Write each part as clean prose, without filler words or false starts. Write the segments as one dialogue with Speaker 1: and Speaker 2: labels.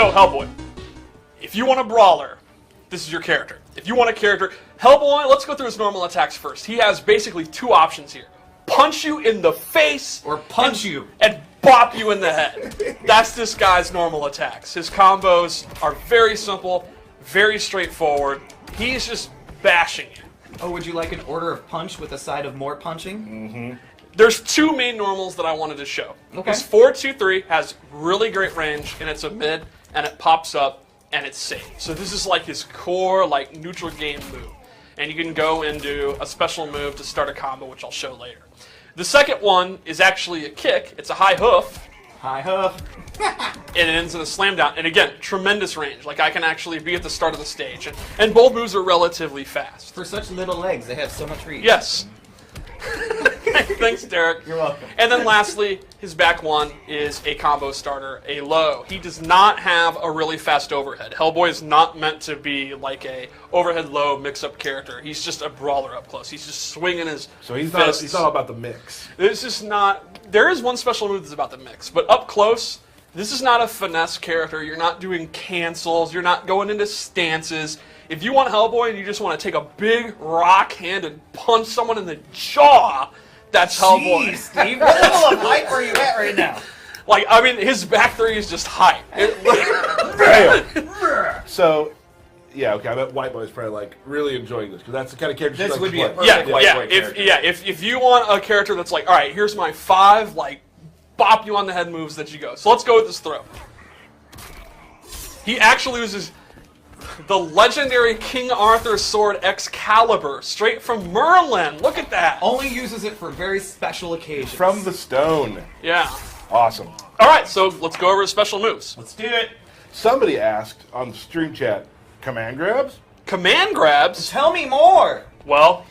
Speaker 1: So, Hellboy, if you want a brawler, this is your character. If you want a character, Hellboy, let's go through his normal attacks first. He has basically two options here. Punch you in the face.
Speaker 2: Or punch you.
Speaker 1: And bop you in the head. That's this guy's normal attacks. His combos are very simple, very straightforward. He's just bashing you.
Speaker 2: Oh, would you like an order of punch with a side of more punching?
Speaker 3: Mm-hmm.
Speaker 1: There's two main normals that I wanted to show.
Speaker 2: Okay.
Speaker 1: This 4-2-3 has really great range, and it's a mid, and it pops up, and it's safe. So this is like his core, like, neutral game move. And you can go and do a special move to start a combo, which I'll show later. The second one is actually a kick. It's a high hoof.
Speaker 2: High hoof.
Speaker 1: And it ends in a slam down. And again, tremendous range. Like, I can actually be at the start of the stage. And both moves are relatively fast.
Speaker 2: For such little legs, they have so much reach.
Speaker 1: Yes. Thanks, Derek.
Speaker 2: You're welcome.
Speaker 1: And then lastly, his back one is a combo starter, a low. He does not have a really fast overhead. Hellboy is not meant to be like a overhead low mix-up character. He's just a brawler up close. He's just swinging his
Speaker 3: So he's
Speaker 1: fists.
Speaker 3: not about the mix.
Speaker 1: This is not. There is one special move that's about the mix, but up close, this is not a finesse character. You're not doing cancels. You're not going into stances. If you want Hellboy and you just want to take a big rock hand and punch someone in the jaw, that's Hellboy.
Speaker 2: Jeez, Steve, what level of hype are you at right now?
Speaker 1: Like, I mean, his back three is just hype.
Speaker 3: Bam! So, yeah, okay. I bet White Boy's probably like really enjoying this because that's the kind of character.
Speaker 2: This
Speaker 3: she
Speaker 2: would
Speaker 3: likes
Speaker 2: be
Speaker 3: to
Speaker 2: a
Speaker 3: play.
Speaker 2: perfect
Speaker 1: Yeah,
Speaker 2: White
Speaker 1: yeah.
Speaker 2: Boy character.
Speaker 1: If you want a character that's like, all right, here's my 5 like bop you on the head moves that you go. So let's go with this throw. He actually uses the legendary King Arthur sword Excalibur, straight from Merlin. Look at that.
Speaker 2: Only uses it for very special occasions.
Speaker 3: From the stone.
Speaker 1: Yeah.
Speaker 3: Awesome.
Speaker 1: All right, so let's go over his special moves.
Speaker 2: Let's do it.
Speaker 3: Somebody asked on the stream chat, command grabs?
Speaker 1: Command grabs.
Speaker 2: Tell me more.
Speaker 1: Well,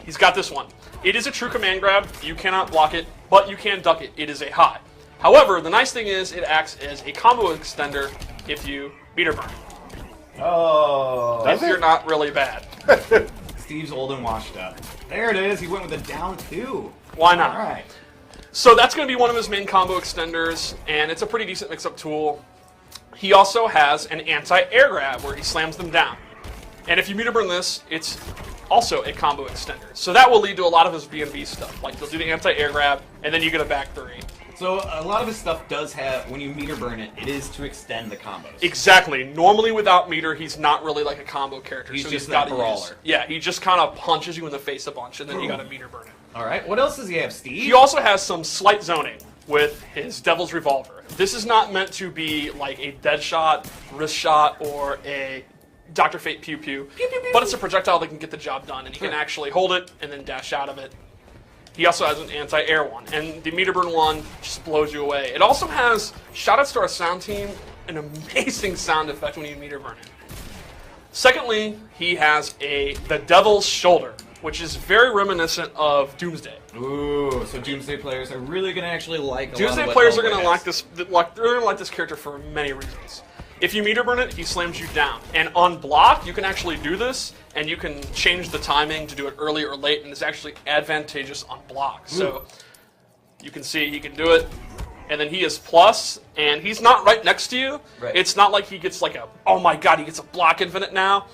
Speaker 1: he's got this one. It is a true command grab. You cannot block it, but you can duck it. It is a high. However, the nice thing is it acts as a combo extender if you meter burn.
Speaker 2: Oh.
Speaker 1: If you're not really bad.
Speaker 2: Steve's old and washed up. There it is. He went with a down 2.
Speaker 1: Why not?
Speaker 2: All right.
Speaker 1: So that's going to be one of his main combo extenders, and it's a pretty decent mix-up tool. He also has an anti-air grab where he slams them down. And if you meter burn this, it's also a combo extender. So that will lead to a lot of his B&B stuff. Like, you'll do the anti-air grab, and then you get a back 3.
Speaker 2: So a lot of his stuff does have, when you meter burn it, it is to extend the combos.
Speaker 1: Exactly. Normally without meter, he's not really like a combo character.
Speaker 2: He's
Speaker 1: so
Speaker 2: just
Speaker 1: he's got
Speaker 2: that brawler.
Speaker 1: Yeah, he just kind of punches you in the face a bunch, and then you got to meter burn it.
Speaker 2: All right. What else does he have, Steve?
Speaker 1: He also has some slight zoning with his Devil's Revolver. This is not meant to be like a dead shot, wrist shot, or a Dr. Fate pew pew, but it's a projectile that can get the job done, and you can actually hold it and then dash out of it. He also has an anti-air one, and the meter burn one just blows you away. It also has, shoutouts to our sound team, an amazing sound effect when you meter burn it. Secondly, he has the Devil's Shoulder, which is very reminiscent of Doomsday.
Speaker 2: Ooh, so Doomsday players are really going to actually like
Speaker 1: Doomsday players are going to like this. They're going to like this character for many reasons. If you meter burn it, he slams you down. And on block, you can actually do this, and you can change the timing to do it early or late, and it's actually advantageous on block. So you can see he can do it. And then he is plus, and he's not right next to you.
Speaker 2: Right.
Speaker 1: It's not like he gets like a, oh my god, he gets a block infinite now.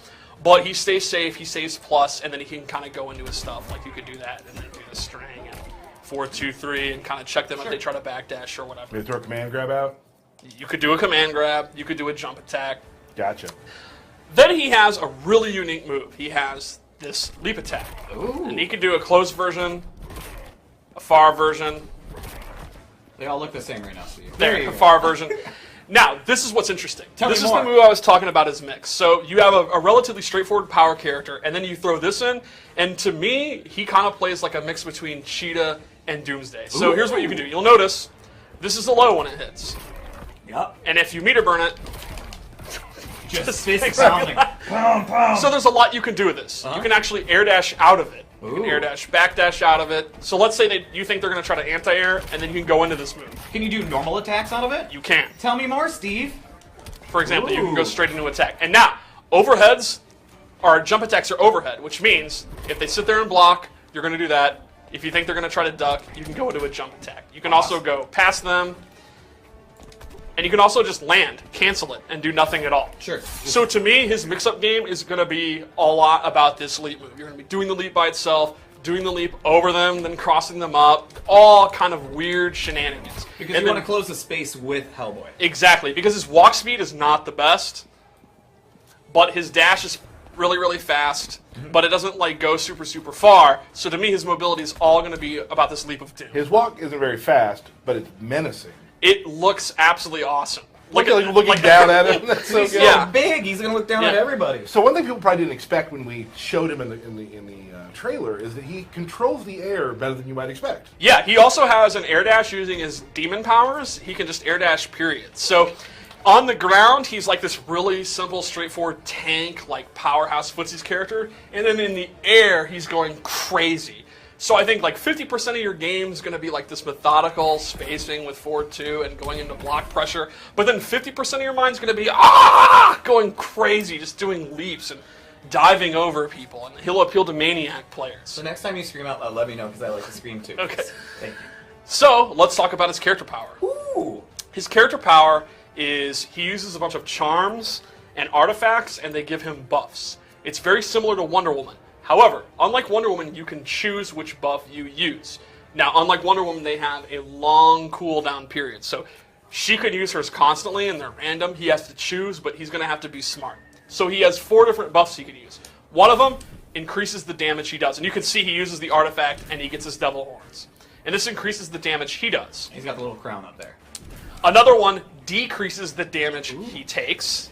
Speaker 1: But he stays safe, he stays plus, and then he can kind of go into his stuff. Like you could do that, and then do the string, and 4-2-3, and kind of check them if they try to backdash or whatever.
Speaker 3: Maybe throw a command grab out?
Speaker 1: You could do a command grab, you could do a jump attack.
Speaker 3: Gotcha.
Speaker 1: Then he has a really unique move. He has this leap attack.
Speaker 2: Ooh.
Speaker 1: And he can do a close version, a far version,
Speaker 2: They all look the same right now, Steve.
Speaker 1: a far version. Now, this is what's interesting.
Speaker 2: Tell me
Speaker 1: This is
Speaker 2: more.
Speaker 1: the move I was talking about as mix. So you have a relatively straightforward power character, and then you throw this in, and to me, he kind of plays like a mix between Cheetah and Doomsday. So here's what you can do. You'll notice, this is the low when it hits.
Speaker 2: Yep.
Speaker 1: And if you meter burn it,
Speaker 2: Just fist pounding. Pound, pound.
Speaker 1: so there's a lot you can do with this. You can actually air dash out of it. You can
Speaker 2: Ooh.
Speaker 1: air dash, back dash out of it. So let's say you think they're going to try to anti-air, and then you can go into this move.
Speaker 2: Can you do normal attacks out of it?
Speaker 1: You can.
Speaker 2: Tell me more, Steve.
Speaker 1: For example, you can go
Speaker 2: Ooh.
Speaker 1: straight into attack. And now, overheads, or jump attacks are overhead, which means if they sit there and block, you're going to do that. If you think they're going to try to duck, you can go into a jump attack. You can also go past them, And you can also just land, cancel it, and do nothing at all.
Speaker 2: Sure.
Speaker 1: So to me, his mix-up game is going to be a lot about this leap move. You're going to be doing the leap by itself, doing the leap over them, then crossing them up, all kind of weird shenanigans.
Speaker 2: Because
Speaker 1: and
Speaker 2: you want to close the space with Hellboy.
Speaker 1: Exactly, because his walk speed is not the best, but his dash is really, really fast, but it doesn't like go super, super far. So to me, his mobility is all going to be about this leap of doom.
Speaker 3: His walk isn't very fast, but it's menacing.
Speaker 1: It looks absolutely awesome.
Speaker 3: Looking down at him, that's so
Speaker 2: He's
Speaker 3: good.
Speaker 2: so
Speaker 1: Yeah.
Speaker 2: big, he's going to look down
Speaker 1: Yeah.
Speaker 2: at everybody.
Speaker 3: So one thing people probably didn't expect when we showed him in the trailer is that he controls the air better than you might expect.
Speaker 1: Yeah, he also has an air dash using his demon powers. He can just air dash, period. So on the ground, he's like this really simple, straightforward tank, like powerhouse footsies character. And then in the air, he's going crazy. So I think like 50% of your game is going to be like this methodical spacing with forward 2 and going into block pressure. But then 50% of your mind is going to be going crazy, just doing leaps and diving over people. And he'll appeal to maniac players.
Speaker 2: So next time you scream out loud, let me know, because I like to scream too.
Speaker 1: Okay.
Speaker 2: Thank you.
Speaker 1: So let's talk about his character power.
Speaker 2: Ooh.
Speaker 1: His character power is he uses a bunch of charms and artifacts, and they give him buffs. It's very similar to Wonder Woman. However, unlike Wonder Woman, you can choose which buff you use. Now, unlike Wonder Woman, they have a long cooldown period. So she could use hers constantly, and they're random. He has to choose, but he's going to have to be smart. So he has 4 different buffs he could use. One of them increases the damage he does. And you can see he uses the artifact, and he gets his devil horns. And this increases the damage he does.
Speaker 2: He's got the little crown up there.
Speaker 1: Another one decreases the damage he takes.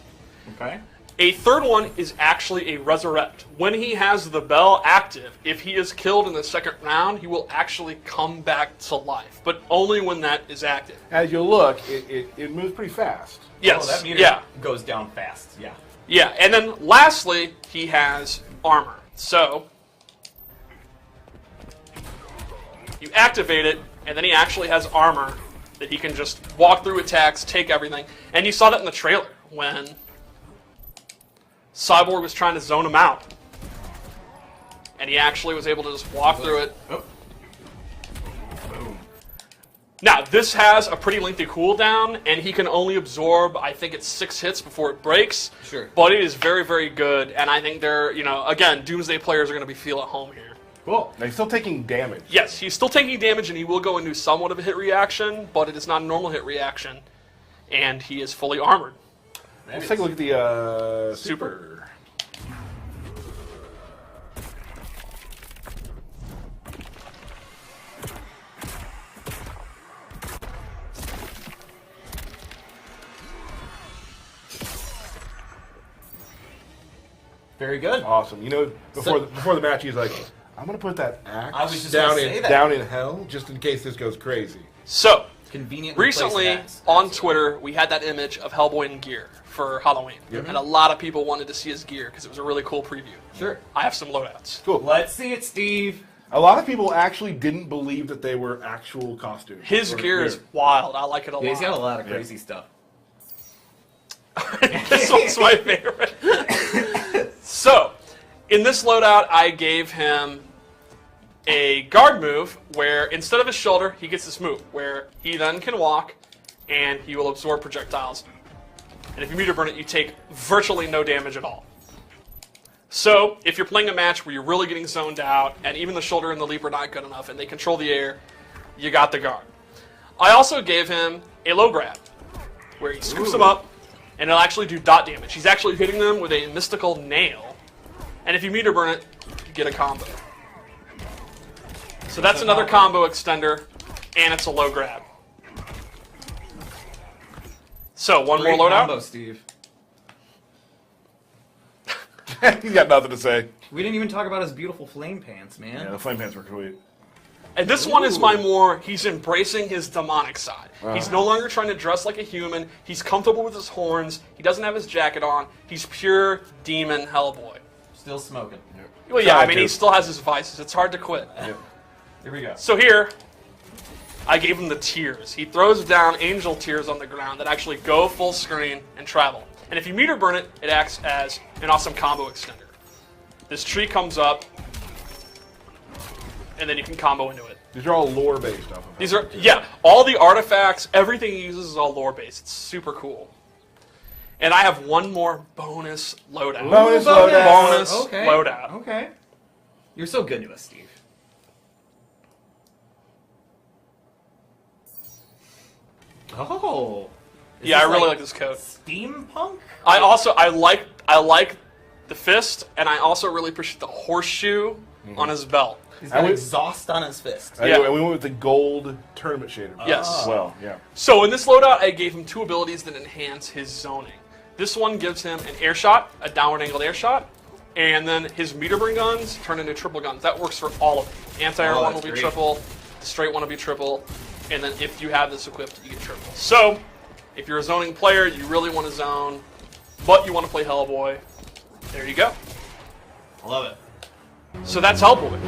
Speaker 2: Okay.
Speaker 1: A third one is actually a resurrect. When he has the bell active, if he is killed in the second round, he will actually come back to life, but only when that is active.
Speaker 3: As you look, it moves pretty fast.
Speaker 1: Yes,
Speaker 2: Oh, that meter
Speaker 1: yeah.
Speaker 2: goes down fast. Yeah.
Speaker 1: Yeah, and then lastly, he has armor. So, you activate it, and then he actually has armor that he can just walk through attacks, take everything. And you saw that in the trailer when Cyborg was trying to zone him out. And he actually was able to just walk through it.
Speaker 2: Oh. Boom.
Speaker 1: Now, this has a pretty lengthy cooldown, and he can only absorb, I think it's 6 hits before it breaks.
Speaker 2: Sure.
Speaker 1: But it is very, very good, and I think they're, again, Doomsday players are going to be feel at home here.
Speaker 2: Cool.
Speaker 3: Now, he's still taking damage.
Speaker 1: Yes, he's still taking damage, and he will go into somewhat of a hit reaction, but it is not a normal hit reaction, and he is fully armored.
Speaker 3: Let's take a look at the
Speaker 1: Super.
Speaker 2: Very good.
Speaker 3: Awesome. Before the match, he's like, I'm going to put that
Speaker 2: I was
Speaker 3: axe
Speaker 2: just gonna
Speaker 3: down
Speaker 2: say
Speaker 3: in
Speaker 2: that.
Speaker 3: down in hell, just in case this goes crazy.
Speaker 1: So,
Speaker 2: Conveniently
Speaker 1: recently
Speaker 2: placed axe.
Speaker 1: on
Speaker 2: Absolutely.
Speaker 1: Twitter, we had that image of Hellboy in gear for Halloween.
Speaker 3: Yep.
Speaker 1: And a lot of people wanted to see his gear because it was a really cool preview.
Speaker 2: Sure.
Speaker 1: I have some loadouts.
Speaker 3: Cool.
Speaker 2: Let's see it, Steve.
Speaker 3: A lot of people actually didn't believe that they were actual costumes.
Speaker 1: His
Speaker 3: Or
Speaker 1: gear is wild. I like it a
Speaker 2: Yeah, he's got a
Speaker 1: lot.
Speaker 2: lot of crazy stuff.
Speaker 1: This one's my favorite. So, in this loadout, I gave him a guard move where instead of his shoulder, he gets this move where he then can walk and he will absorb projectiles. And if you meter burn it, you take virtually no damage at all. So, if you're playing a match where you're really getting zoned out and even the shoulder and the leap are not good enough and they control the air, you got the guard. I also gave him a low grab where he scoops them up and it'll actually do dot damage. He's actually hitting them with a mystical nail. And if you meter burn it, you get a combo. So that's another combo extender, and it's a low grab. So one
Speaker 2: Great
Speaker 1: more loadout.
Speaker 2: combo, Steve.
Speaker 3: He's got nothing to say.
Speaker 2: We didn't even talk about his beautiful flame pants, man.
Speaker 3: Yeah, the flame pants were sweet.
Speaker 1: And this one is my more, he's embracing his demonic side. He's no longer trying to dress like a human. He's comfortable with his horns. He doesn't have his jacket on. He's pure demon Hellboy.
Speaker 2: Still smoking.
Speaker 1: Well, yeah, I
Speaker 3: Tried
Speaker 1: mean,
Speaker 3: to.
Speaker 1: he still has his vices. It's hard to quit.
Speaker 2: Here we go.
Speaker 1: So here, I gave him the tears. He throws down angel tears on the ground that actually go full screen and travel. And if you meter burn it, it acts as an awesome combo extender. This tree comes up, and then you can combo into it.
Speaker 3: These are all lore based off of
Speaker 1: These are, yeah, all the artifacts, everything he uses is all lore based. It's super cool. And I have one more bonus loadout.
Speaker 3: Bonus loadout.
Speaker 1: Bonus
Speaker 2: Okay.
Speaker 1: loadout.
Speaker 2: Okay. You're so good to us, Steve. Oh. Is
Speaker 1: Yeah, I
Speaker 2: this
Speaker 1: really like this coat.
Speaker 2: Steampunk?
Speaker 1: I like the fist, and I also really appreciate the horseshoe on his belt.
Speaker 2: He's got
Speaker 3: I would-
Speaker 2: exhaust on his fist.
Speaker 1: Yeah.
Speaker 3: And we went with the gold tournament shader.
Speaker 1: Yes.
Speaker 3: As well, yeah.
Speaker 1: So in this loadout, I gave him 2 abilities that enhance his zoning. This one gives him an air shot, a downward angled air shot, and then his meter burn guns turn into triple guns. That works for all of them. Anti-air
Speaker 2: Oh,
Speaker 1: one will
Speaker 2: that's
Speaker 1: be
Speaker 2: great.
Speaker 1: triple, the straight one will be triple, and then if you have this equipped, you get triple. So, if you're a zoning player, you really want to zone, but you want to play Hellboy, there you go.
Speaker 2: I love it.
Speaker 1: So that's Hellboy.